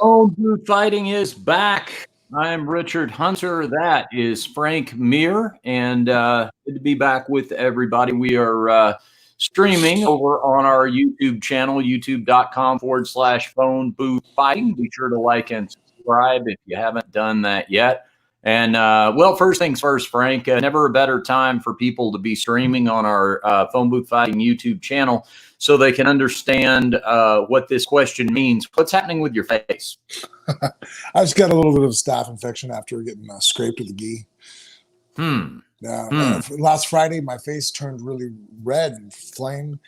Phone Booth Fighting is back. I'm Richard Hunter. That is Frank Mir, and good to be back with everybody. We are streaming over on our YouTube channel, youtube.com/Phone Booth Fighting. Be sure to like and subscribe if you haven't done that yet. And well, first things first, Frank, never a better time for people to be streaming on our Phone Booth Fighting YouTube channel so they can understand what this question means. What's happening with your face? I just got a little bit of a staph infection after getting scraped with a gi. Last Friday, my face turned really red and flamed.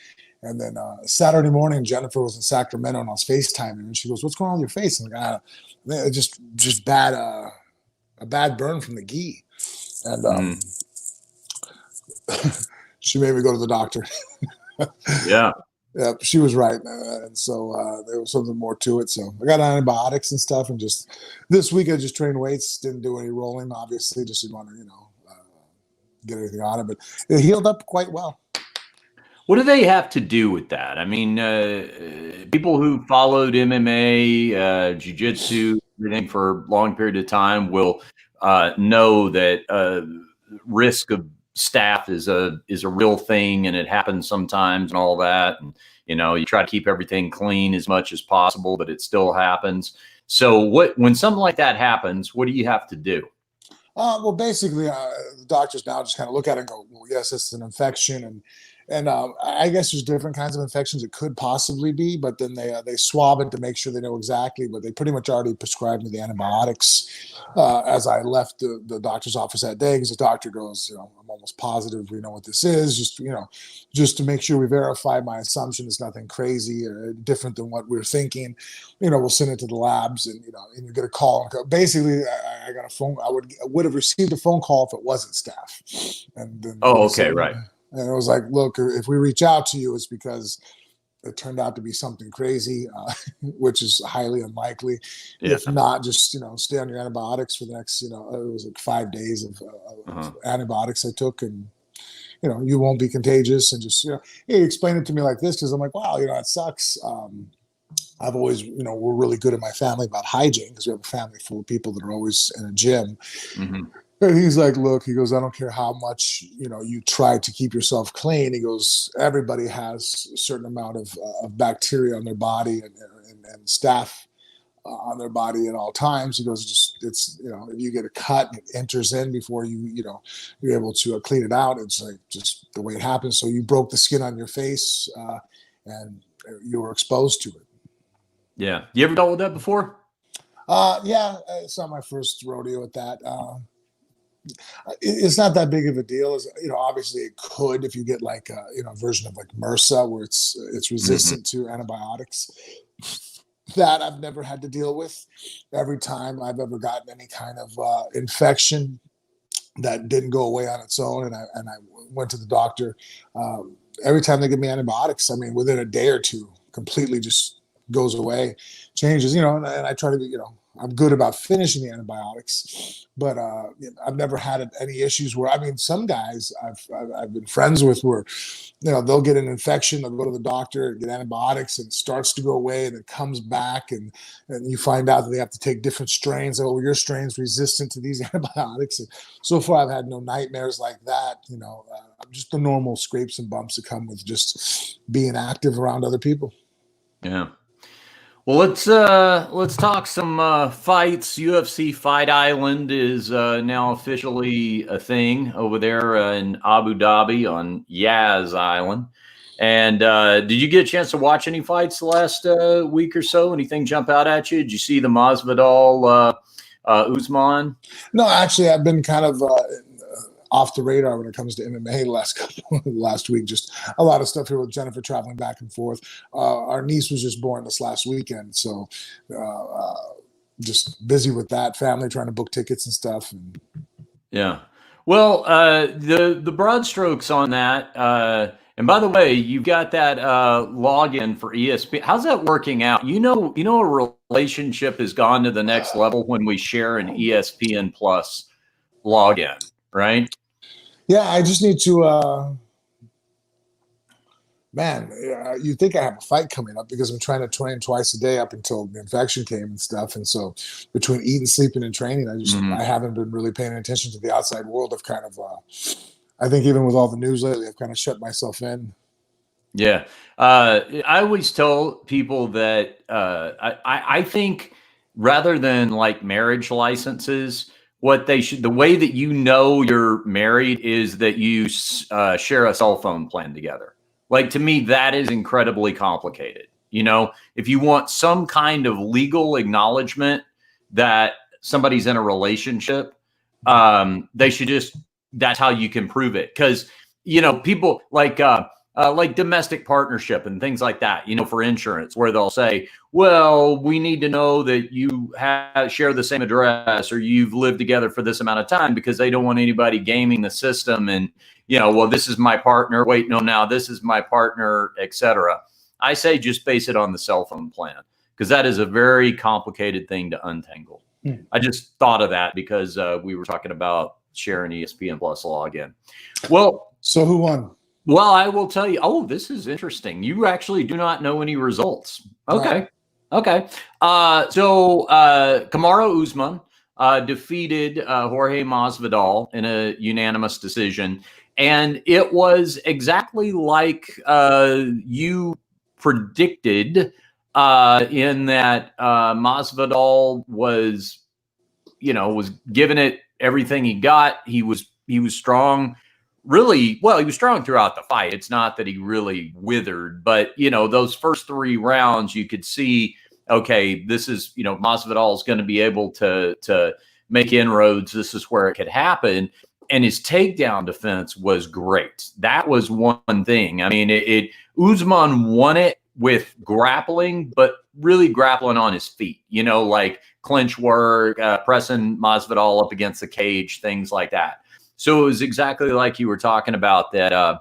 And then Saturday morning, Jennifer was in Sacramento and I was FaceTiming, and she goes, "What's going on with your face?" And I'm like, just bad, a bad burn from the gi. And she made me go to the doctor. Yeah. Yeah, she was right. And so there was something more to it. So I got antibiotics and stuff. And just this week, I just trained weights, didn't do any rolling, obviously, just didn't want to, get anything on it. But it healed up quite well. What do they have to do with that? I mean, people who followed MMA, jiu-jitsu, everything for a long period of time will know that risk of staph is a real thing, and it happens sometimes and all that. And, you try to keep everything clean as much as possible, but it still happens. So when something like that happens, what do you have to do? Well, basically, the doctors now just kind of look at it and go, well, yes, it's an infection. And I guess there's different kinds of infections it could possibly be, but then they swab it to make sure they know exactly. But they pretty much already prescribed me the antibiotics as I left the doctor's office that day, because the doctor goes, I'm almost positive we know what this is. Just to make sure we verify my assumption is nothing crazy or different than what we're thinking. We'll send it to the labs, and and you get a call. And basically, I got a phone. I would have received a phone call if it wasn't staph. And then Right. And it was like, look, if we reach out to you, it's because it turned out to be something crazy, which is highly unlikely. Yeah. If not, just, stay on your antibiotics for the next, it was like 5 days of antibiotics I took, and, you won't be contagious. And just, he explained it to me like this, because I'm like, wow, it sucks. I've always, we're really good in my family about hygiene, because we have a family full of people that are always in a gym. Mm-hmm. And he's like, look, he goes, I don't care how much, you try to keep yourself clean. He goes, everybody has a certain amount of bacteria on their body and staph on their body at all times. He goes, it's, if you get a cut, it enters in before you're able to clean it out. It's like just the way it happens. So you broke the skin on your face and you were exposed to it. Yeah. You ever dealt with that before? Yeah. It's not my first rodeo with that. It's not that big of a deal. Obviously it could if you get like a version of like MRSA, where it's resistant to antibiotics. That I've never had to deal with. Every time I've ever gotten any kind of infection that didn't go away on its own, and I went to the doctor. Every time they give me antibiotics, within a day or two, completely just goes away, changes. And I try to I'm good about finishing the antibiotics, but I've never had any issues where, some guys I've been friends with where, they'll get an infection, they'll go to the doctor and get antibiotics, and it starts to go away, and it comes back, and you find out that they have to take different strains. Oh, your strain's resistant to these antibiotics. And so far, I've had no nightmares like that. Just the normal scrapes and bumps that come with just being active around other people. Yeah. Well, let's talk some fights. UFC Fight Island is now officially a thing over there in Abu Dhabi on Yas Island. And did you get a chance to watch any fights the last week or so? Anything jump out at you? Did you see the Masvidal Usman? No, actually, I've been kind of off the radar when it comes to MMA last week. Just a lot of stuff here with Jennifer traveling back and forth. Our niece was just born this last weekend, so just busy with that, family trying to book tickets and stuff. Yeah. Well, the broad strokes on that. And by the way, you've got that login for ESPN. How's that working out? A relationship has gone to the next level when we share an ESPN Plus login, right? Yeah, I just need to man, you think I have a fight coming up because I'm trying to train twice a day up until the infection came and stuff. And so between eating, sleeping, and training, I haven't been really paying attention to the outside world. I've kind of, I think even with all the news lately, I've kind of shut myself in. Yeah. I always tell people that I think rather than like marriage licenses, what they should, the way that you know you're married is that you share a cell phone plan together. Like to me, that is incredibly complicated. You know, if you want some kind of legal acknowledgement that somebody's in a relationship, they should just, that's how you can prove it. Because, you know, people like domestic partnership and things like that, you know, for insurance, where they'll say, well, we need to know that you share the same address or you've lived together for this amount of time, because they don't want anybody gaming the system and, you know, well, this is my partner. Wait, no, now this is my partner, etc. I say just base it on the cell phone plan, because that is a very complicated thing to untangle. I just thought of that because we were talking about sharing ESPN Plus login. Well, so who won? Well, I will tell you. Oh, this is interesting. You actually do not know any results. Okay. No. Okay. So Kamaru Usman defeated Jorge Masvidal in a unanimous decision. And it was exactly like you predicted in that Masvidal was, you know, was giving it everything he got. He was strong. Really, well, he was strong throughout the fight. It's not that he really withered, but, you know, those first 3 rounds, you could see, okay, this is, you know, Masvidal is going to be able to make inroads. This is where it could happen. And his takedown defense was great. That was one thing. I mean, Usman won it with grappling, but really grappling on his feet, you know, like clinch work, pressing Masvidal up against the cage, things like that. So it was exactly like you were talking about that,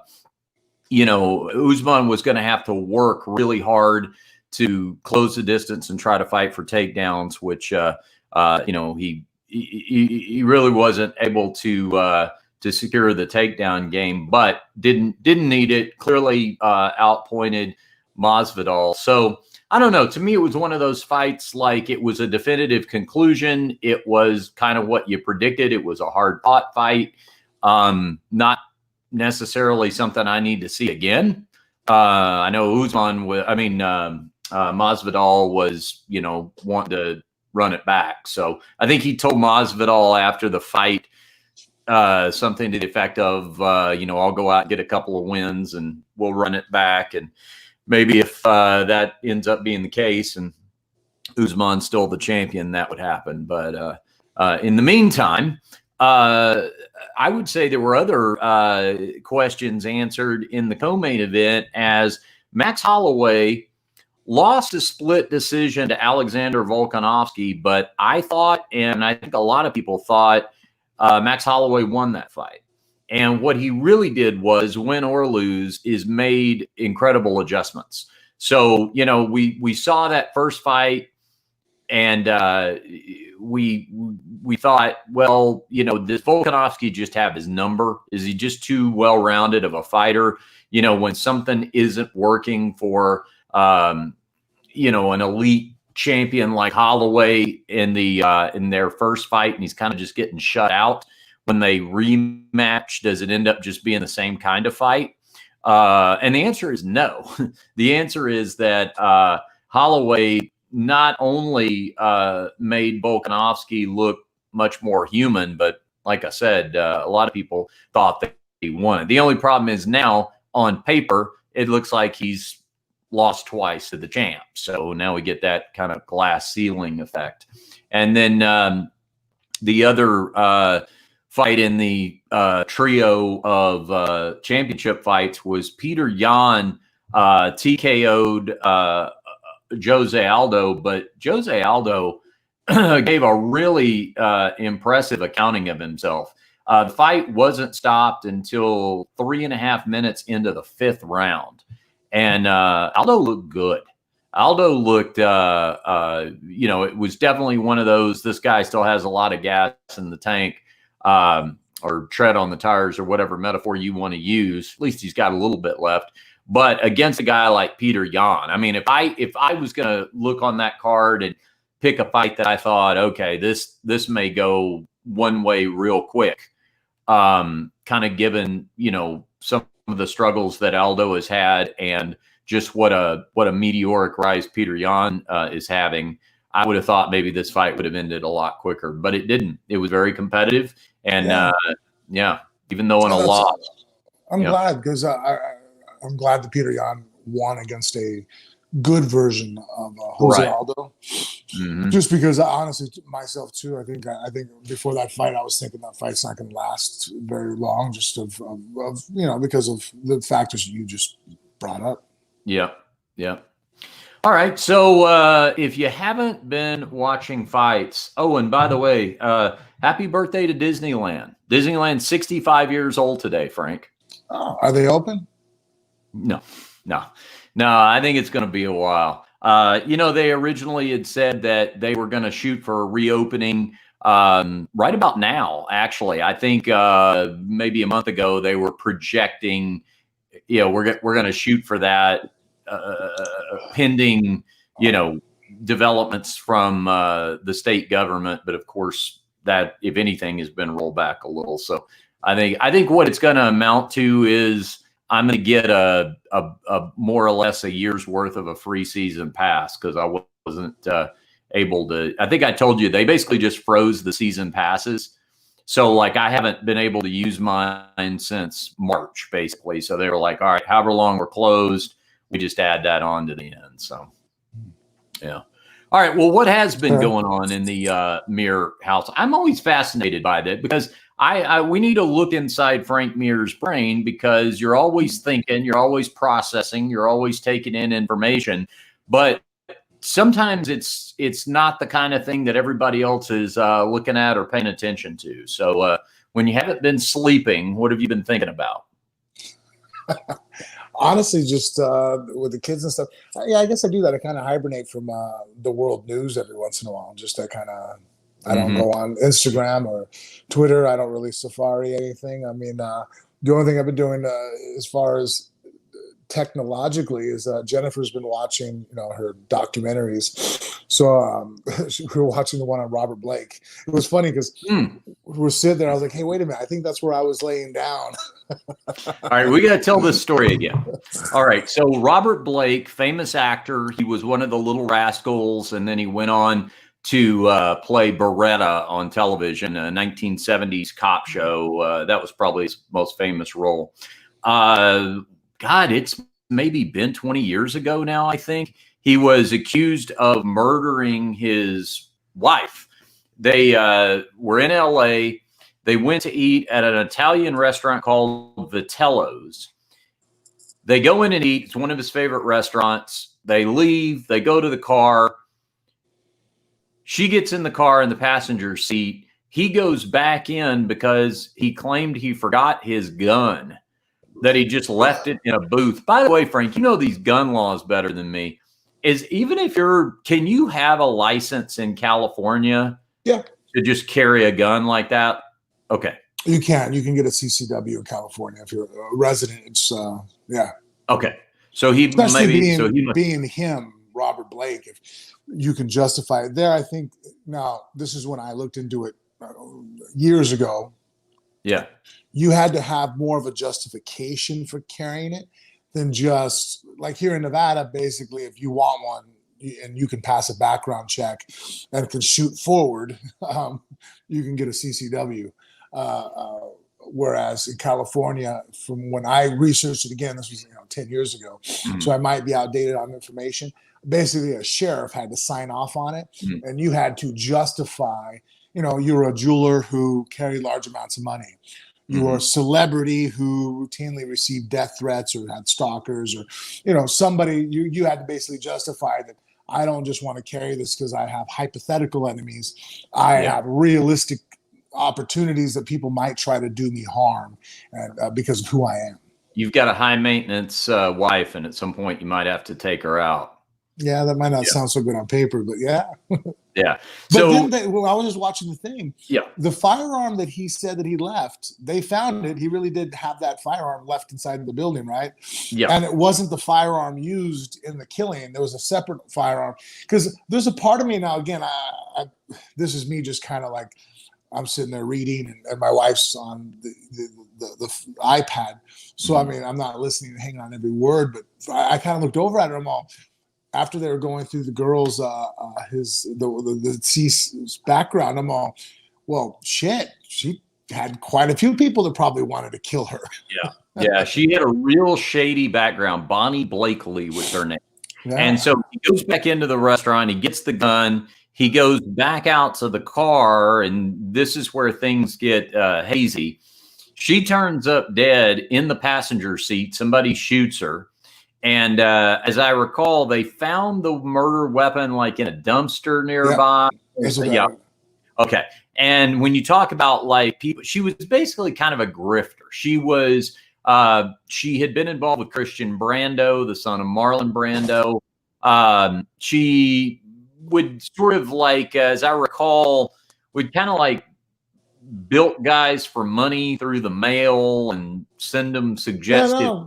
you know, Usman was going to have to work really hard to close the distance and try to fight for takedowns, which, you know, he really wasn't able to secure the takedown game, but didn't need it. Clearly outpointed Masvidal. So I don't know. To me, it was one of those fights like it was a definitive conclusion. It was kind of what you predicted. It was a hard fought fight. Not necessarily something I need to see again. I know Usman, Masvidal was, you know, wanting to run it back. So I think he told Masvidal after the fight something to the effect of, you know, I'll go out and get a couple of wins and we'll run it back. And maybe if that ends up being the case and Usman's still the champion, that would happen. But in the meantime, I would say there were other questions answered in the co-main event as Max Holloway lost a split decision to Alexander Volkanovski, but I thought, and I think a lot of people thought, Max Holloway won that fight. And what he really did was, win or lose, is made incredible adjustments. So, you know, we saw that first fight, and we thought, well, you know, does Volkanovski just have his number? Is he just too well-rounded of a fighter? You know, when something isn't working for, you know, an elite champion like Holloway in their first fight, and he's kind of just getting shut out. When they rematch, does it end up just being the same kind of fight? And the answer is no. The answer is that Holloway not only made Volkanovski look much more human, but like I said, a lot of people thought that he won it. The only problem is now on paper, it looks like he's lost twice to the champ. So now we get that kind of glass ceiling effect. And then the other fight in the trio of championship fights was Peter Yan TKO'd Jose Aldo, but Jose Aldo gave a really impressive accounting of himself. The fight wasn't stopped until 3.5 minutes into the 5th round. And Aldo looked good. Aldo looked, you know, it was definitely one of those, this guy still has a lot of gas in the tank, or tread on the tires, or whatever metaphor you want to use. At least he's got a little bit left. But against a guy like Peter Yan, I mean, if I was going to look on that card and pick a fight that I thought, okay, this may go one way real quick, kind of given, you know, some of the struggles that Aldo has had and just what a meteoric rise Peter Yan is having, I would have thought maybe this fight would have ended a lot quicker, but it didn't. It was very competitive, and even though in a loss, I'm glad, because I'm glad that Peter Yan won against a good version of Jose Aldo. Just because, honestly, myself too, I think before that fight, I was thinking that fight's not going to last very long, just of you know, because of the factors you just brought up. Yeah. All right. So if you haven't been watching fights, oh, and by the way, happy birthday to Disneyland. Disneyland's 65 years old today, Frank. Oh, are they open? No. I think it's going to be a while. You know, they originally had said that they were going to shoot for a reopening right about now. Actually, I think maybe a month ago they were projecting, you know, we're going to shoot for that pending, you know, developments from the state government. But of course, that, if anything, has been rolled back a little. So I think what it's going to amount to is I'm going to get a more or less a year's worth of a free season pass, because I wasn't able to. I think I told you they basically just froze the season passes. So like I haven't been able to use mine since March, basically. So they were like, all right, however long we're closed, we just add that on to the end. So yeah. All right. Well, what has been going on in the Mir house? I'm always fascinated by that, because we need to look inside Frank Mir's brain, because you're always thinking, you're always processing, you're always taking in information, but sometimes it's not the kind of thing that everybody else is looking at or paying attention to. So when you haven't been sleeping, what have you been thinking about? Honestly, just with the kids and stuff. Yeah, I guess I do that. I kind of hibernate from the world news every once in a while. Just to kind of, I don't go on Instagram or Twitter. I don't really Safari anything. I mean, the only thing I've been doing as far as technologically is Jennifer's been watching, you know, her documentaries. So we were watching the one on Robert Blake. It was funny because we were sitting there. I was like, hey, wait a minute. I think that's where I was laying down. All right, we got to tell this story again. All right, so Robert Blake, famous actor, he was one of the Little Rascals, and then he went on to play Beretta on television, a 1970s cop show. That was probably his most famous role. God, it's maybe been 20 years ago now, I think. He was accused of murdering his wife. They were in L.A., they went to eat at an Italian restaurant called Vitello's. They go in and eat. It's one of his favorite restaurants. They leave. They go to the car. She gets in the car in the passenger seat. He goes back in because he claimed he forgot his gun, that he just left it in a booth. By the way, Frank, you know these gun laws better than me. Can you have a license in California to just carry a gun like that? Okay. You can get a CCW in California if you're a resident. It's Okay. So being him, Robert Blake, if you can justify it there, I think. Now, this is when I looked into it years ago. Yeah. You had to have more of a justification for carrying it than just like here in Nevada. Basically, if you want one and you can pass a background check and can shoot forward, you can get a CCW. Whereas in California, from when I researched it again, this was 10 years ago, so I might be outdated on information. Basically, a sheriff had to sign off on it, and you had to justify. You're a jeweler who carried large amounts of money. You were a celebrity who routinely received death threats or had stalkers, or somebody. You had to basically justify that. I don't just want to carry this because I have hypothetical enemies. I have realistic opportunities that people might try to do me harm, and because of who I am. You've got a high maintenance wife, and at some point you might have to take her out. Yeah, that might not sound so good on paper, but yeah. Yeah. But So then I was just watching the thing. yeah, The firearm that he said that he left, they found it. He really did have that firearm left inside the building, right? yeah, And it wasn't the firearm used in the killing. There was a separate firearm. Because there's a part of me now, again, this is me just kind of like, I'm sitting there reading, and my wife's on the iPad. So, I mean, I'm not listening and hanging on every word, but I kind of looked over at her. I'm all, after they were going through the girl's the deceased's background, I'm all, well, shit, she had quite a few people that probably wanted to kill her. yeah, yeah. She had a real shady background. Bonnie Blakely was her name. Yeah. And so he goes back into the restaurant. He gets the gun. He goes back out to the car, and this is where things get hazy. She turns up dead in the passenger seat. Somebody shoots her. And as I recall, they found the murder weapon like in a dumpster nearby. Yeah. Okay. And when you talk about like people, she was basically kind of a grifter. She was, she had been involved with Christian Brando, the son of Marlon Brando. She would sort of like, as I recall, would kind of like built guys for money through the mail and send them suggested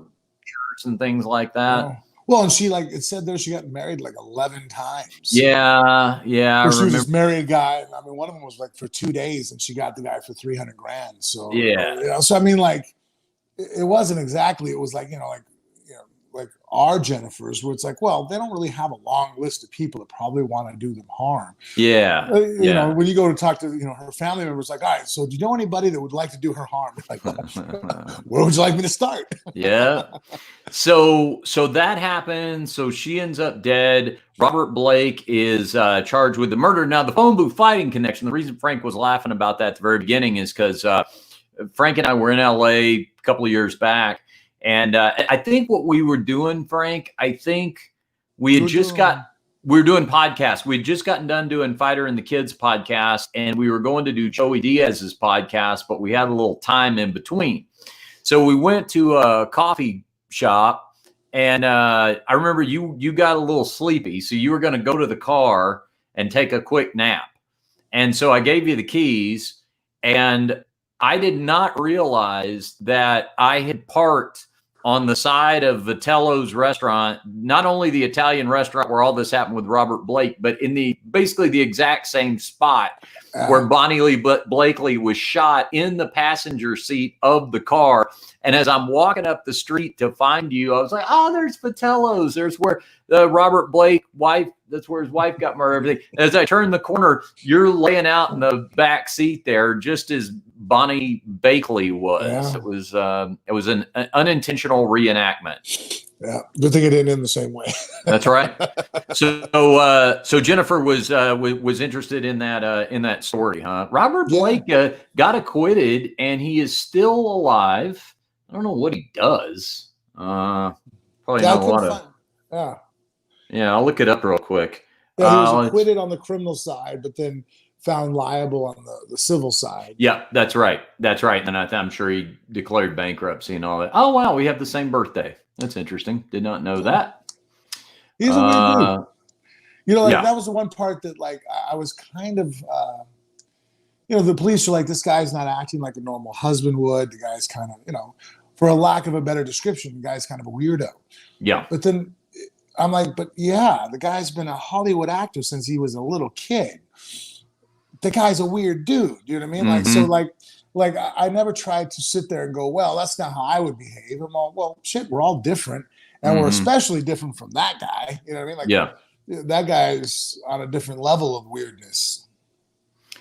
and things like that. Oh. Well, and she, like it said there, she got married like 11 times. Yeah, yeah. She was this married guy, and I mean, one of them was like for 2 days, and she got the guy for $300,000. So yeah, so I mean, like it wasn't exactly. It was like like our Jennifers, where it's like, well, they don't really have a long list of people that probably want to do them harm. Yeah, you know, when you go to talk to her family members, like, all right, so do you know anybody that would like to do her harm? Like, where would you like me to start? Yeah. So that happened. So she ends up dead. Robert Blake is charged with the murder. Now, the phone booth fighting connection. The reason Frank was laughing about that at the very beginning is because Frank and I were in LA a couple of years back. And I think what we were doing, Frank, I think we were doing podcasts. We'd just gotten done doing Fighter and the Kids podcast, and we were going to do Joey Diaz's podcast, but we had a little time in between. So we went to a coffee shop, and I remember you got a little sleepy, so you were going to go to the car and take a quick nap. And so I gave you the keys, and I did not realize that I had parked on the side of Vitello's restaurant, not only the Italian restaurant where all this happened with Robert Blake, but in basically the exact same spot where Bonnie Blakely was shot in the passenger seat of the car. And as I'm walking up the street to find you, I was like, oh, there's Vitello's. There's where the Robert Blake wife, that's where his wife got murdered. Everything. As I turned the corner, you're laying out in the back seat there, just as Bonnie Blakely was. Yeah. It was an unintentional reenactment. Yeah, good thing it didn't end the same way. That's right. So Jennifer was interested in that story, huh? Robert Blake got acquitted, and he is still alive. I don't know what he does. Probably not a lot of. Yeah, I'll look it up real quick. Yeah, he was acquitted on the criminal side, but then found liable on the civil side. Yeah, that's right. That's right. And I'm sure he declared bankruptcy and all that. Oh, wow. We have the same birthday. That's interesting. Did not know that. He's a weird dude. That was the one part that, like, I was kind of, the police are like, this guy's not acting like a normal husband would. The guy's kind of, for a lack of a better description, the guy's kind of a weirdo. Yeah. But then I'm like, but yeah, the guy's been a Hollywood actor since he was a little kid. The guy's a weird dude. You know what I mean? Mm-hmm. Like, so like I never tried to sit there and go, well, that's not how I would behave. I'm all, well, shit, we're all different. And we're especially different from that guy. You know what I mean? Like, that guy is on a different level of weirdness.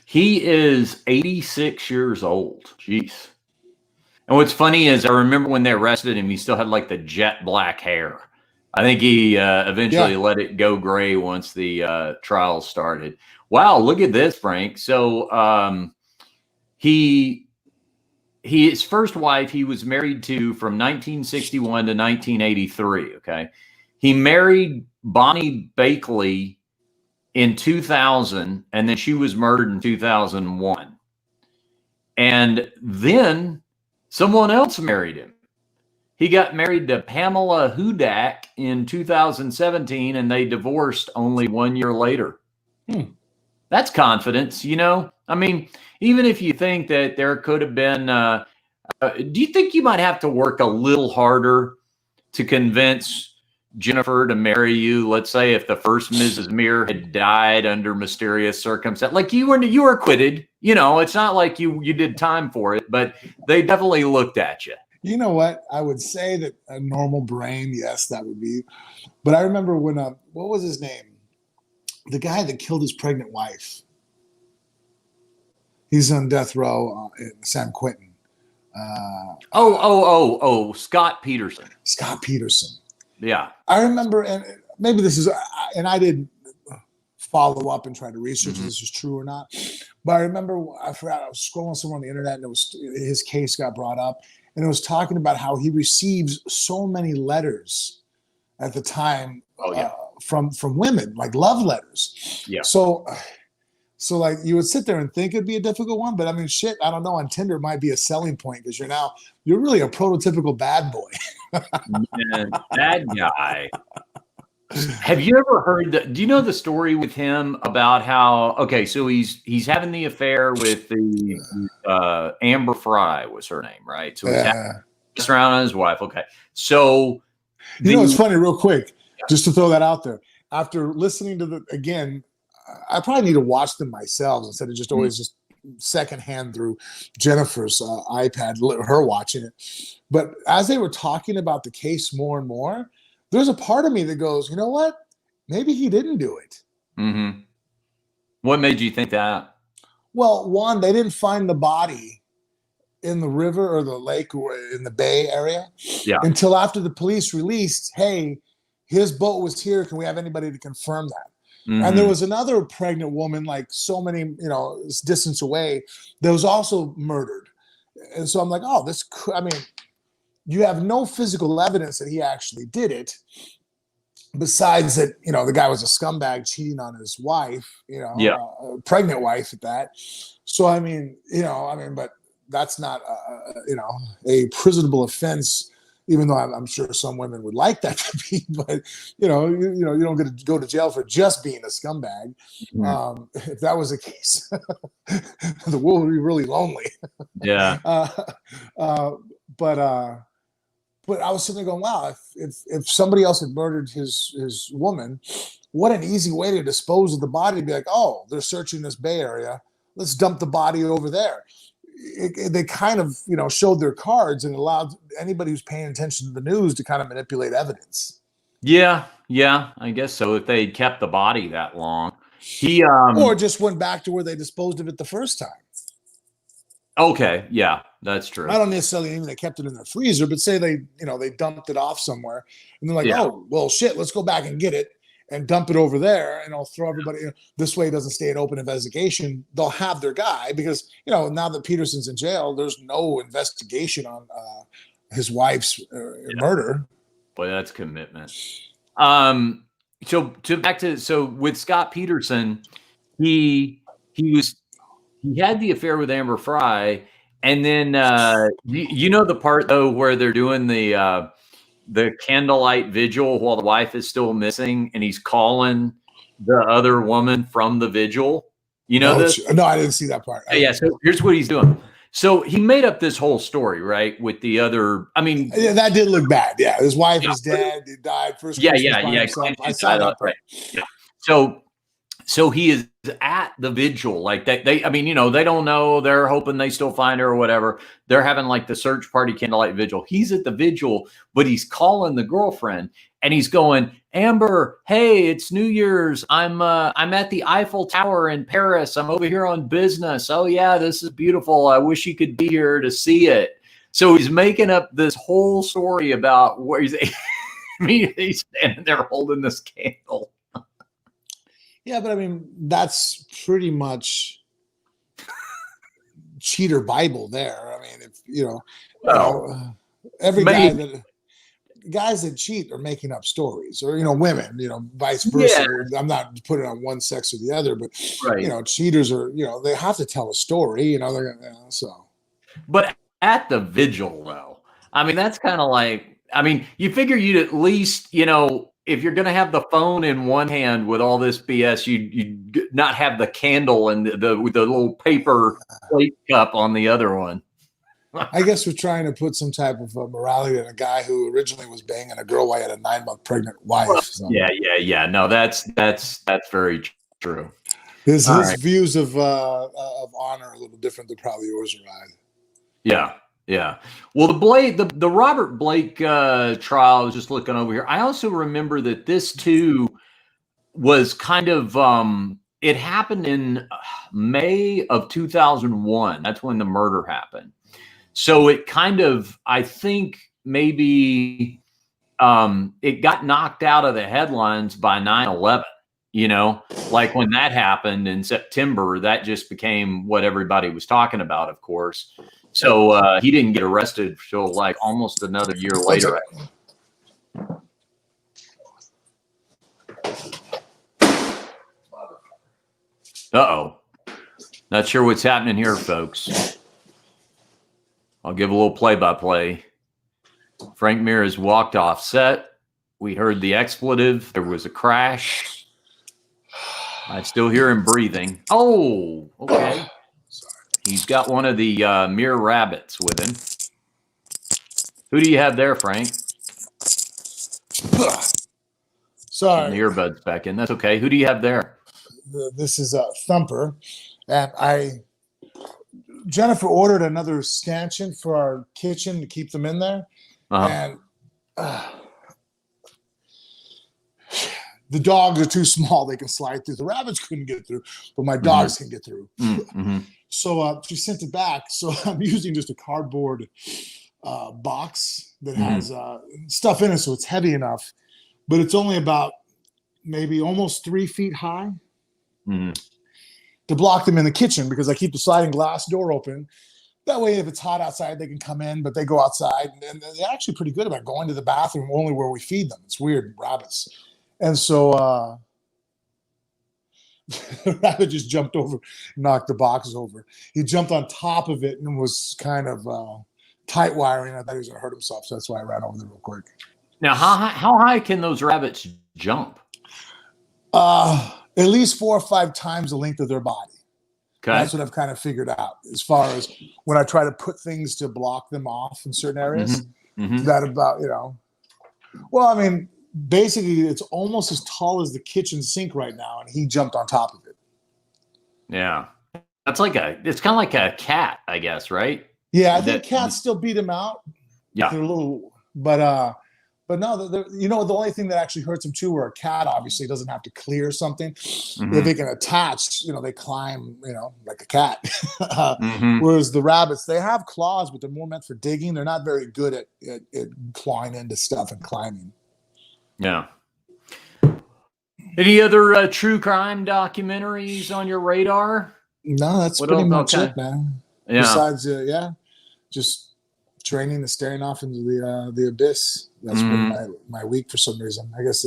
He is 86 years old. Jeez. And what's funny is I remember when they arrested him, he still had like the jet black hair. I think he eventually let it go gray once the trial started. Wow, look at this, Frank. So his first wife, he was married to from 1961 to 1983. Okay. He married Bonnie Blakely in 2000, and then she was murdered in 2001. And then someone else married him. He got married to Pamela Hudak in 2017, and they divorced only 1 year later. That's confidence, you know? I mean, even if you think that there could have been, do you think you might have to work a little harder to convince Jennifer to marry you? Let's say if the first Mrs. Mir had died under mysterious circumstances, like you were acquitted, you know, it's not like you did time for it, but they definitely looked at you. You know what? I would say that a normal brain, yes, that would be. But I remember when, what was his name? The guy that killed his pregnant wife. He's on death row in San Quentin. Scott Peterson. Scott Peterson. Yeah. I remember, and maybe this is, and I didn't follow up and try to research if this was true or not. But I remember, I forgot, I was scrolling somewhere on the internet, and it was his case got brought up. And it was talking about how he receives so many letters at the time from women, like love letters. Yeah. So like you would sit there and think it'd be a difficult one, but I mean, shit, I don't know. On Tinder might be a selling point because you're really a prototypical bad boy. Man, bad guy. Have you ever heard do you know the story with him about how, okay, so he's having the affair with the Amber Fry was her name, right? So he's around on his wife. Okay. So it's funny, real quick, just to throw that out there. After listening to again, I probably need to watch them myself instead of just always just secondhand through Jennifer's iPad, her watching it. But as they were talking about the case more and more, there's a part of me that goes, you know what? Maybe he didn't do it. Mm-hmm. What made you think that? Well, one, they didn't find the body in the river or the lake or in the bay area until after the police released, hey, his boat was here. Can we have anybody to confirm that? Mm-hmm. And there was another pregnant woman, like so many, distance away, that was also murdered. And so I'm like, you have no physical evidence that he actually did it, besides that, the guy was a scumbag cheating on his wife, a pregnant wife at that. So, but that's not, a prisonable offense, even though I'm sure some women would like that to be, but, you don't get to go to jail for just being a scumbag. Mm-hmm. If that was the case, the world would be really lonely. Yeah. But I was sitting there going, wow, if somebody else had murdered his woman, what an easy way to dispose of the body. To be like, oh, they're searching this Bay Area. Let's dump the body over there. They kind of, showed their cards and allowed anybody who's paying attention to the news to kind of manipulate evidence. Yeah, I guess so. If they had kept the body that long. Or just went back to where they disposed of it the first time. Okay, yeah, that's true. I don't necessarily mean they kept it in their freezer, but say they dumped it off somewhere, and they're like, oh, well, shit, let's go back and get it and dump it over there, and I'll throw everybody. This way, it doesn't stay an open investigation. They'll have their guy because now that Peterson's in jail, there's no investigation on his wife's murder. Boy, that's commitment. So with Scott Peterson, he had the affair with Amber Fry, and then the part though where they're doing the candlelight vigil while the wife is still missing, and he's calling the other woman from the vigil. This? No, I didn't see that part. Yeah, so here's what he's doing. So he made up this whole story, right? With the other, that did look bad. Yeah, his wife is dead. He died first. Yeah. I saw that part. Yeah. So he is at the vigil, like that. They don't know. They're hoping they still find her or whatever. They're having like the search party candlelight vigil. He's at the vigil, but he's calling the girlfriend and he's going, Amber, hey, it's New Year's. I'm at the Eiffel Tower in Paris. I'm over here on business. Oh yeah, this is beautiful. I wish you could be here to see it. So he's making up this whole story about where he's. He's standing there holding this candle. Yeah, but that's pretty much cheater Bible there. Every guys that cheat are making up stories, or women, vice versa. Yeah. I'm not putting it on one sex or the other, but cheaters are, they have to tell a story. So. But at the vigil, though, I mean, that's kind of like, I mean, you figure you'd at least, you know, if you're going to have the phone in one hand with all this BS, you'd not have the candle and with the little paper plate cup on the other one. I guess we're trying to put some type of morality in a guy who originally was banging a girl while he had a 9-month pregnant wife. Well, So. yeah. No, that's very true. His views of honor are a little different than probably yours, Ryan. Yeah. Well, the Robert Blake trial, I was just looking over here. I also remember that this too was kind of it happened in May of 2001. That's when the murder happened. So it kind of, I think maybe it got knocked out of the headlines by 9/11. You know, like when that happened in September, that just became what everybody was talking about, of course. So he didn't get arrested until like almost another year later. Uh-oh. Not sure what's happening here, folks. I'll give a little play-by-play. Frank Mir has walked off set. We heard the expletive. There was a crash. I still hear him breathing. Oh, okay. He's got one of the Mir rabbits with him. Who do you have there, Frank? Sorry. The earbuds back in. That's okay. Who do you have there? This is a Thumper. And Jennifer ordered another stanchion for our kitchen to keep them in there. And the dogs are too small. They can slide through. The rabbits couldn't get through, but my dogs can get through. So she sent it back. So I'm using just a cardboard box that has stuff in it, so it's heavy enough, but it's only about maybe almost 3 feet high to block them in the kitchen, because I keep the sliding glass door open. That way, if it's hot outside, they can come in, but they go outside. And they're actually pretty good about going to the bathroom only where we feed them. It's weird, rabbits. And so the rabbit just jumped over, knocked the box over. He jumped on top of it and was kind of tight wiring. I thought he was going to hurt himself, so that's why I ran over there real quick. Now, how high can those rabbits jump? At least 4 or 5 times the length of their body. Okay. That's what I've kind of figured out as far as when I try to put things to block them off in certain areas. That about, you know, well, I mean, basically it's almost as tall as the kitchen sink right now, and he jumped on top of it. Yeah. It's kind of like a cat, I guess, right? Yeah, I think cats still beat him out. Yeah. They're a little, but no, you know, the only thing that actually hurts them too, where a cat obviously doesn't have to clear something. If they can attach, you know, they climb, you know, like a cat. Whereas the rabbits, they have claws, but they're more meant for digging. They're not very good at clawing into stuff and climbing. Yeah. Any other true crime documentaries on your radar? No, that's pretty much it, man. Yeah. Besides, just training and staring off into the abyss. That's been my week for some reason. I guess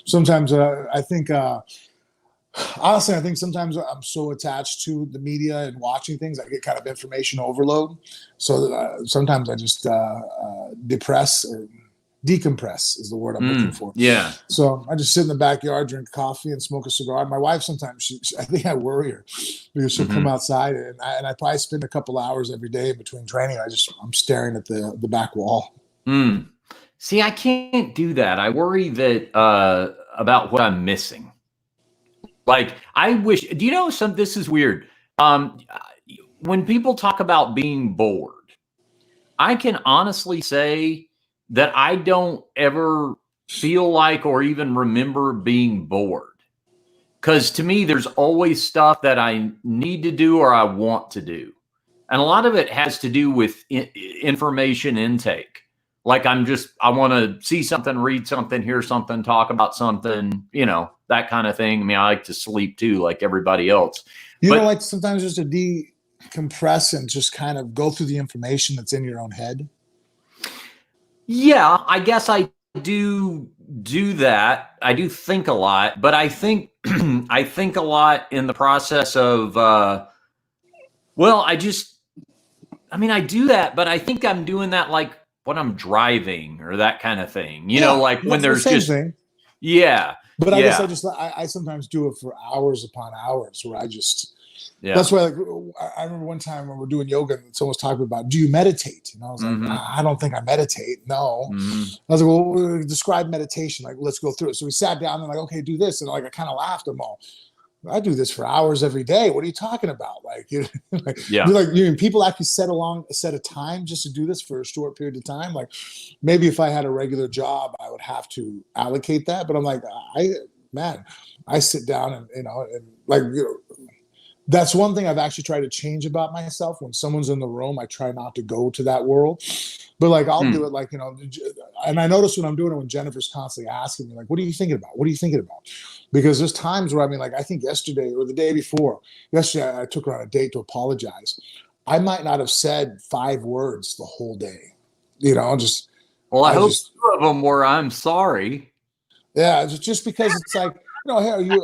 sometimes I think honestly, I think sometimes I'm so attached to the media and watching things, I get kind of information overload. So sometimes I just depress or decompress is the word I'm looking for. Yeah. So I just sit in the backyard, drink coffee, and smoke a cigar. My wife sometimes, I think I worry her because she'll come outside and I probably spend a couple hours every day between training. I'm staring at the back wall. See, I can't do that. I worry that about what I'm missing. Like, I wish. Do you know some? This is weird. When people talk about being bored, I can honestly say that I don't ever feel like or even remember being bored. Because to me, there's always stuff that I need to do or I want to do. And a lot of it has to do with information intake. Like I want to see something, read something, hear something, talk about something, you know, that kind of thing. I mean, I like to sleep too, like everybody else. You don't like sometimes just to decompress and just kind of go through the information that's in your own head? Yeah, I guess I do that. I do think a lot, but I think I think a lot in the process of I do that, but I think I'm doing that like when I'm driving or that kind of thing. You Yeah, know, like when the there's same just thing. yeah. But I guess Yeah. I sometimes do it for hours upon hours where I just, Yeah. that's why, like, I remember one time when we're doing yoga and someone was talking about, do you meditate? And I was like, I don't think I meditate. No. I was like, well, describe meditation. Like, let's go through it. So we sat down and like, okay, do this. And like, I kind of laughed. I'm all, I do this for hours every day. What are you talking about? Like, Yeah. like you mean people actually set a time just to do this for a short period of time? Like, maybe if I had a regular job, I would have to allocate that. But I'm like, I sit down and and like that's one thing I've actually tried to change about myself. When someone's in the room, I try not to go to that world. But like I'll do it like, and I notice when I'm doing it when Jennifer's constantly asking me, like, what are you thinking about? What are you thinking about? Because there's times where, I mean, like I think yesterday or the day before, yesterday I took her on a date to apologize. I might not have said 5 words the whole day. Just well, I hope 2 of them were I'm sorry. Yeah, just because it's like, hey, are you,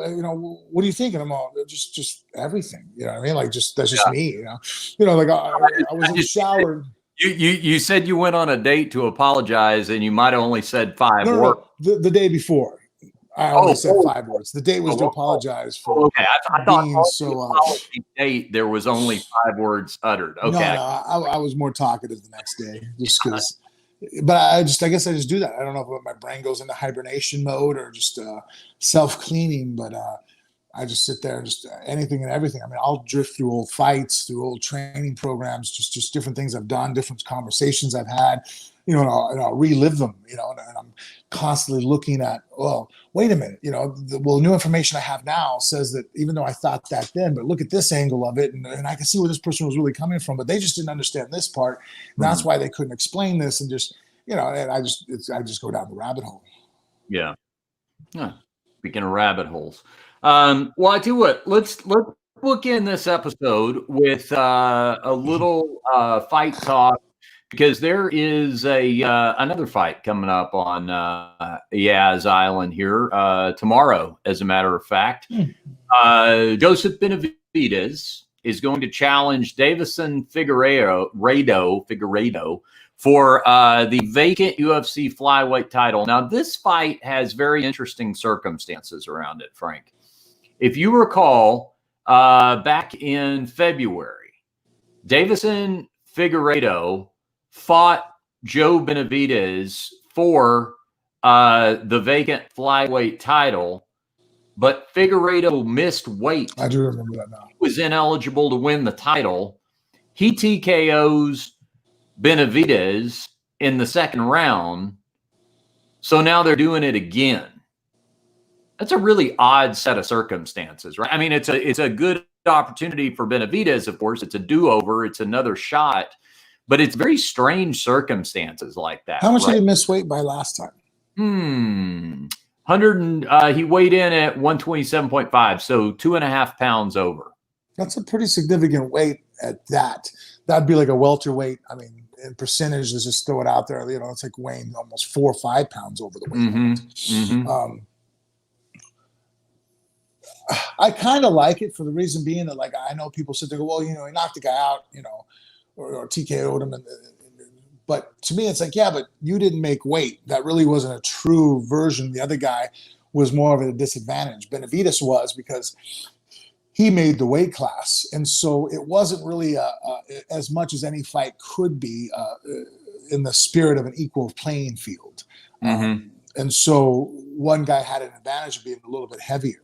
what are you thinking? I'm all just everything. You know what I mean? Like, that's just me. Like I was in the shower. You said you went on a date to apologize, and you might have only said 5 words. No. The day before, I only said 5 words. The date was to apologize for okay. I thought being so. Date there was only 5 words uttered. Okay. No, I was more talkative the next day, just because. But I guess I just do that. I don't know if my brain goes into hibernation mode or just self-cleaning, but I just sit there and just anything and everything. I mean, I'll drift through old fights, through old training programs, just different things I've done, different conversations I've had, and I'll relive them, and I'm constantly looking at, well, wait a minute, new information I have now says that even though I thought that then, but look at this angle of it, and I can see where this person was really coming from, but they just didn't understand this part, and that's why they couldn't explain this, and just, and I just go down the rabbit hole. Yeah. Speaking of rabbit holes. Well, I tell you what, let's bookend this episode with a little fight talk, because there is another fight coming up on Yaz Island here tomorrow, as a matter of fact. Joseph Benavidez is going to challenge Davison Figueiredo for the vacant UFC flyweight title. Now, this fight has very interesting circumstances around it, Frank. If you recall, back in February, Davison Figueiredo fought Joe Benavidez for the vacant flyweight title, but Figueiredo missed weight. I do remember that now. He was ineligible to win the title. He TKOs Benavidez in the second round. So now they're doing it again. That's a really odd set of circumstances, right? I mean, it's a good opportunity for Benavidez, of course. It's a do-over. It's another shot. But it's very strange circumstances like that. How much did he miss weight by last time? 100. He weighed in at 127.5, so 2.5 pounds over. That's a pretty significant weight at that. That'd be like a welterweight. I mean, in percentage, let's just throw it out there. It's like weighing almost 4 or 5 pounds over the weight. I kind of like it for the reason being that, like, I know people sit there and go, well, he knocked the guy out, or TKO'd him. But to me, it's like, yeah, but you didn't make weight. That really wasn't a true version. The other guy was more of a disadvantage. Benavidez was, because he made the weight class. And so it wasn't really as much as any fight could be in the spirit of an equal playing field. And so one guy had an advantage of being a little bit heavier,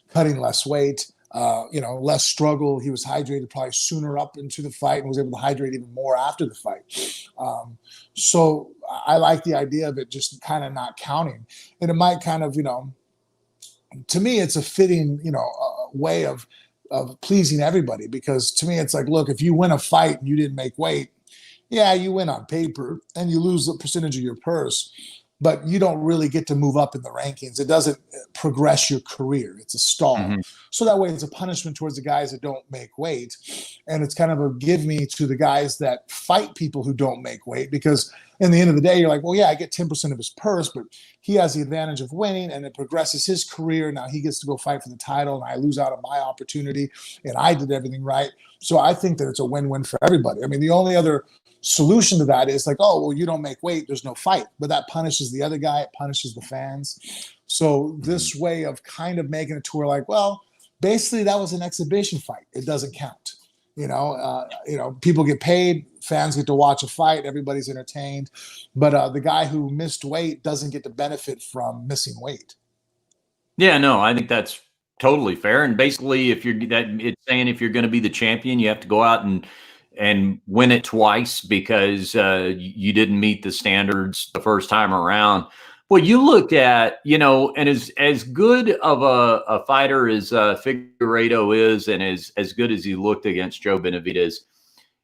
cutting less weight, less struggle. He was hydrated probably sooner up into the fight and was able to hydrate even more after the fight. So I like the idea of it just kind of not counting. And it might kind of, to me, it's a fitting, way of pleasing everybody, because to me, it's like, look, if you win a fight and you didn't make weight, yeah, you win on paper and you lose a percentage of your purse, but you don't really get to move up in the rankings. It doesn't progress your career. It's a stall. So that way it's a punishment towards the guys that don't make weight. And it's kind of a give me to the guys that fight people who don't make weight, because in the end of the day, you're like, well, yeah, I get 10% of his purse, but he has the advantage of winning, and it progresses his career. Now he gets to go fight for the title, and I lose out on my opportunity, and I did everything right. So I think that it's a win-win for everybody. I mean, the only other solution to that is like, oh, well, you don't make weight, there's no fight. But that punishes the other guy, it punishes the fans. So this way of kind of making it to where like, well, basically that was an exhibition fight. It doesn't count. You know, people get paid, fans get to watch a fight, everybody's entertained. But the guy who missed weight doesn't get to benefit from missing weight. Yeah, no, I think that's totally fair. And basically, if you're that, it's saying if you're going to be the champion, you have to go out and win it twice because you didn't meet the standards the first time around. Well, you look at, you know, and as good of a fighter as Figueiredo is, and as good as he looked against Joe Benavidez,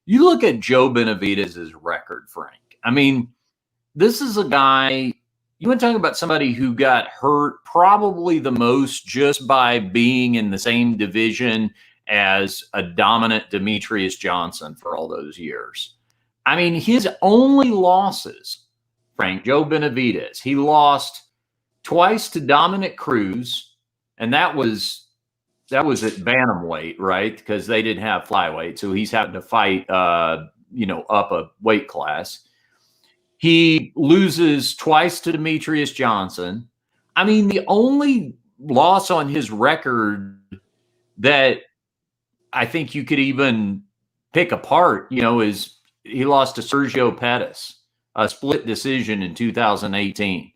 you look at Joe Benavidez's record, Frank. I mean, this is a guy. You want to talk about somebody who got hurt probably the most just by being in the same division as a dominant Demetrious Johnson for all those years. I mean, his only losses, Frank, Joe Benavidez, he lost twice to Dominic Cruz, and that was at bantamweight, right? Because they didn't have flyweight, so he's having to fight, you know, up a weight class. He loses twice to Demetrious Johnson. I mean, the only loss on his record that I think you could even pick apart, you know, is he lost to Sergio Pettis, a split decision in 2018.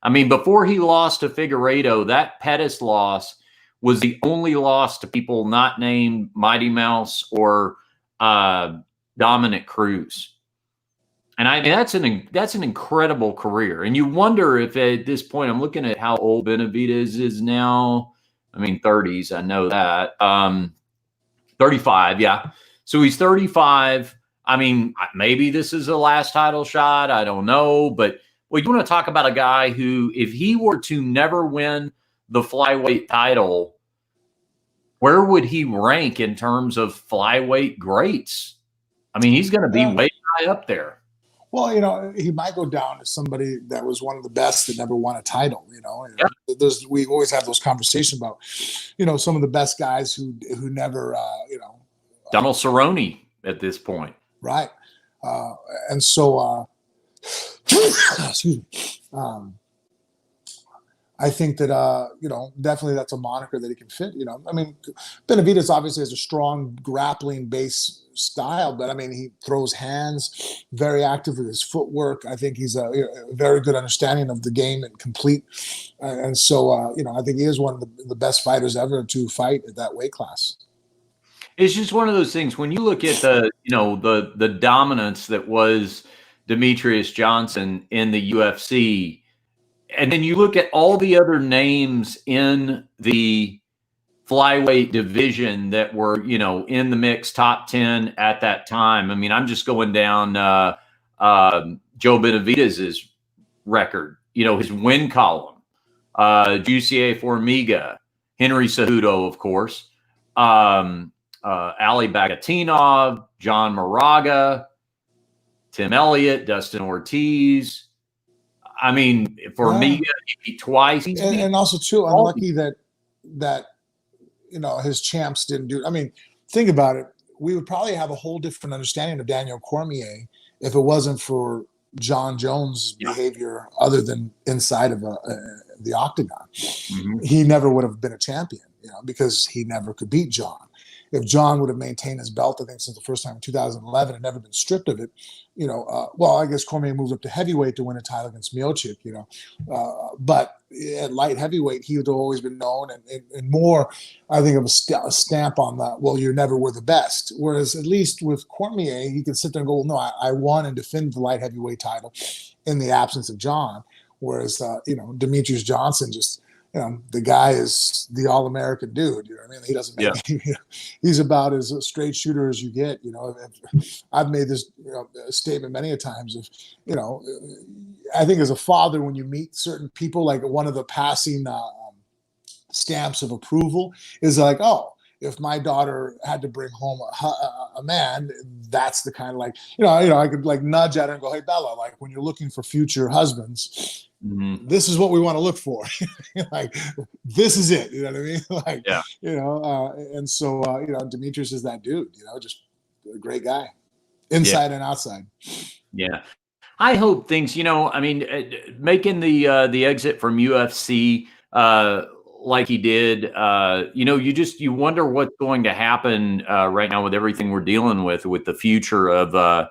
I mean, before he lost to Figueiredo, that Pettis loss was the only loss to people not named Mighty Mouse or Dominic Cruz. And I mean, that's an incredible career. And you wonder if at this point, I'm looking at how old Benavidez is now. I mean, 30s, I know that. 35, yeah. So he's 35. I mean, maybe this is the last title shot. I don't know. But well, you want to talk about a guy who, if he were to never win the flyweight title, where would he rank in terms of flyweight greats? I mean, he's going to be way high up there. Well, you know, he might go down as somebody that was one of the best that never won a title. You know, yeah. We always have those conversations about, you know, some of the best guys who never, you know, Donald Cerrone at this point, right? And so, excuse me. I think that, you know, definitely that's a moniker that he can fit. You know, I mean, Benavidez obviously has a strong grappling base style, but I mean, he throws hands, very active with his footwork. I think he's a very good understanding of the game and complete. And so, you know, I think he is one of the best fighters ever to fight at that weight class. It's just one of those things when you look at the, you know, the dominance that was Demetrious Johnson in the UFC. And then you look at all the other names in the flyweight division that were, you know, in the mix top 10 at that time. I mean, I'm just going down Joe Benavidez's record, you know, his win column, Jussier Formiga, Henry Cejudo, of course, Ali Bagatinov, John Moraga, Tim Elliott, Dustin Ortiz. I mean, for me, he beat twice. And also, too, unlucky that you know, his champs didn't do. I mean, think about it. We would probably have a whole different understanding of Daniel Cormier if it wasn't for John Jones' behavior other than inside of the octagon. Mm-hmm. He never would have been a champion, you know, because he never could beat John. If John would have maintained his belt, I think since the first time in 2011 and never been stripped of it, you know, well, I guess Cormier moved up to heavyweight to win a title against Miocic, you know, but at light heavyweight, he had always been known and more, I think, of a stamp on the, well, you never were the best. Whereas at least with Cormier, he could sit there and go, well, no, I won and defend the light heavyweight title in the absence of John. Whereas, you know, Demetrious Johnson just, you know, the guy is the all-American dude. You know what I mean? He doesn't make he's about as a straight shooter as you get. You know, I've made this statement many a times. Of, you know, I think as a father, when you meet certain people, like one of the passing stamps of approval is like, oh, if my daughter had to bring home a man, that's the kind of like, I could like nudge at her and go, hey, Bella, like when you're looking for future husbands, this is what we want to look for. Like, this is it. You know what I mean? Like, and so, Demetrious is that dude, just a great guy, inside and outside. Yeah. I hope things, making the exit from UFC, like he did, you wonder what's going to happen right now with everything we're dealing with the future of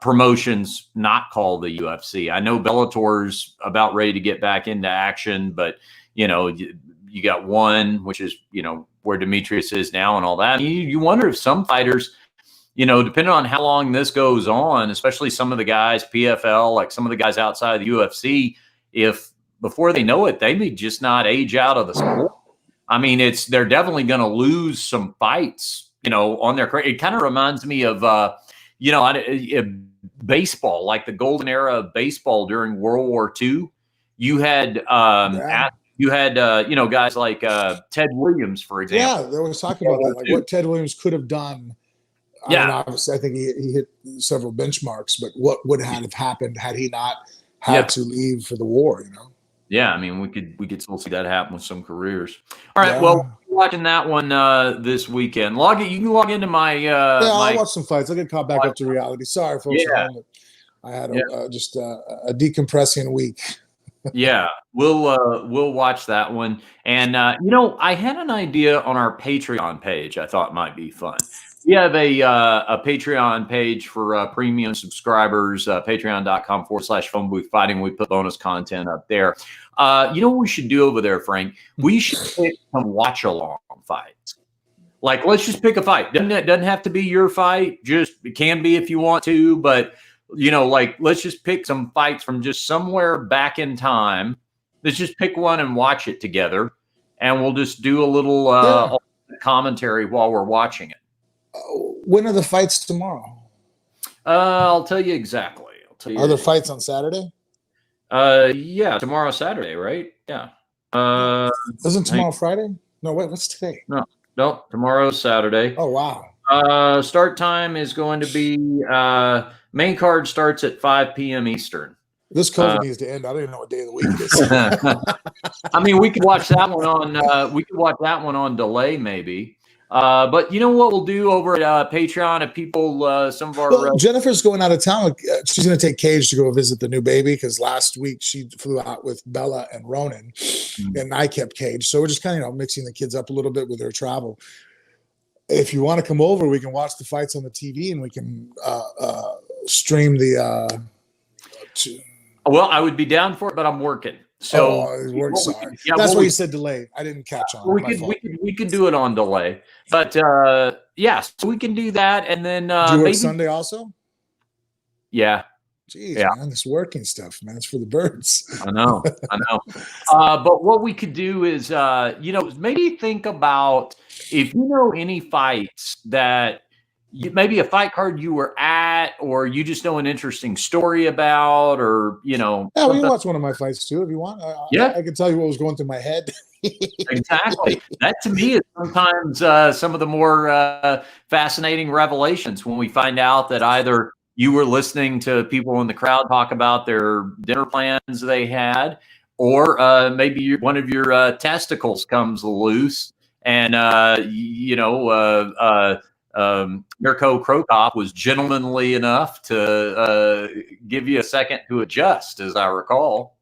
promotions not called the UFC. I know Bellator's about ready to get back into action, but you got one, which is where Demetrious is now and all that. You wonder if some fighters, depending on how long this goes on, especially some of the guys, PFL, like some of the guys outside of the UFC, if before they know it, they may just not age out of the sport. I mean, they're definitely going to lose some fights, on their career. It kind of reminds me of, baseball, like the golden era of baseball during World War II. You had, guys like Ted Williams, for example. Yeah, they were talking about that, like what Ted Williams could have done. Obviously, I think he hit several benchmarks, but what would have happened had he not had to leave for the war? Yeah, I mean, we could still see that happen with some careers. All right, well, watching that one this weekend. You can log into my. I'll watch some fights. I'll get caught back up to reality. Sorry, folks. I had just a decompressing week. Yeah, we'll watch that one. And I had an idea on our Patreon page I thought might be fun. We have a Patreon page for premium subscribers, patreon.com/phone booth fighting. We put bonus content up there. You know what we should do over there, Frank? We should pick some watch along fights. Like, let's just pick a fight. Doesn't have to be your fight. It can be if you want to, but let's just pick some fights from just somewhere back in time. Let's just pick one and watch it together, and we'll just do a little commentary while we're watching it. When are the fights tomorrow? I'll tell you exactly. Are there fights on Saturday? Yeah, tomorrow Saturday, right? Yeah. Isn't tomorrow Friday? No, wait, what's today? No, tomorrow's Saturday. Oh, wow. Start time is going to be main card starts at 5 p.m. Eastern. This COVID needs to end. I don't even know what day of the week it is. I mean, we could watch that one on delay, maybe. But you know what we'll do over at Patreon? If people, some of our Jennifer's going out of town. She's going to take Cage to go visit the new baby because last week she flew out with Bella and Ronan, and I kept Cage. So we're just kind of mixing the kids up a little bit with their travel. If you want to come over, we can watch the fights on the TV and we can stream the. Well, I would be down for it, but I'm working. So sorry. That's why you said delay. I didn't catch on. We could do it on delay, but so we can do that, and then do you work Sunday also? Yeah. Jeez, man, this working stuff, man, it's for the birds. I know. But what we could do is, maybe think about if you know any fights that. Maybe a fight card you were at, or you just know an interesting story about, or Yeah, well, you watch one of my fights too if you want. I can tell you what was going through my head. Exactly. That to me is sometimes some of the more fascinating revelations when we find out that either you were listening to people in the crowd talk about their dinner plans they had, or maybe one of your testicles comes loose, and Mirko Krokop was gentlemanly enough to give you a second to adjust, as I recall.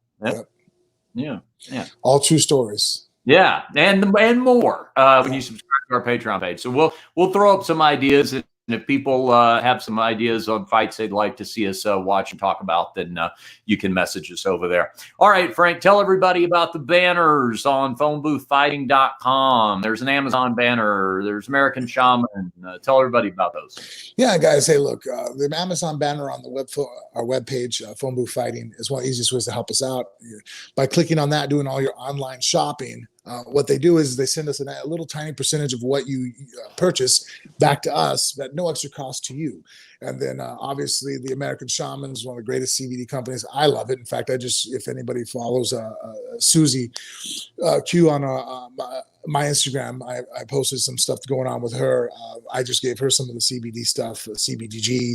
Yeah. All true stories. Yeah, and more when you subscribe to our Patreon page. So we'll throw up some ideas, and if people have some ideas on fights they'd like to see us watch and talk about, then you can message us over there. All right, Frank, tell everybody about the banners on phoneboothfighting.com. There's an Amazon banner. There's American Shaman. Tell everybody about those. Yeah, guys. Hey, look, the Amazon banner on our webpage, Phone Booth Fighting, is one of the easiest ways to help us out. By clicking on that, doing all your online shopping, what they do is they send us a little tiny percentage of what you purchase back to us at no extra cost to you. And then obviously the American Shaman is one of the greatest CBD companies. I love it. In fact, if anybody follows Susie Q on my Instagram, I posted some stuff going on with her. I just gave her some of the CBD stuff, CBG,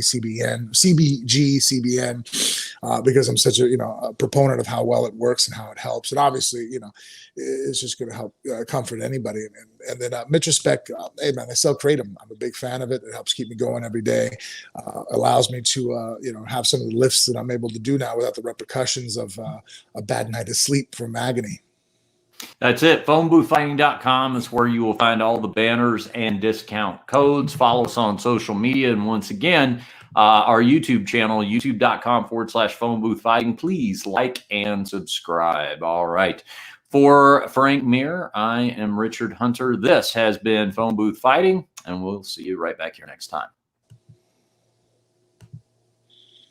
CBN, because I'm such a proponent of how well it works and how it helps. And obviously, it's just going to help comfort anybody. And then Mitrospec, hey man, they sell Kratom. I'm a big fan of it. It helps keep me going every day. Allows me to have some of the lifts that I'm able to do now without the repercussions of a bad night of sleep from agony. That's it. PhoneBoothFighting.com is where you will find all the banners and discount codes. Follow us on social media. And once again, our YouTube channel, youtube.com/PhoneBoothFighting. Please like and subscribe. All right. For Frank Mir, I am Richard Hunter. This has been Phone Booth Fighting, and we'll see you right back here next time.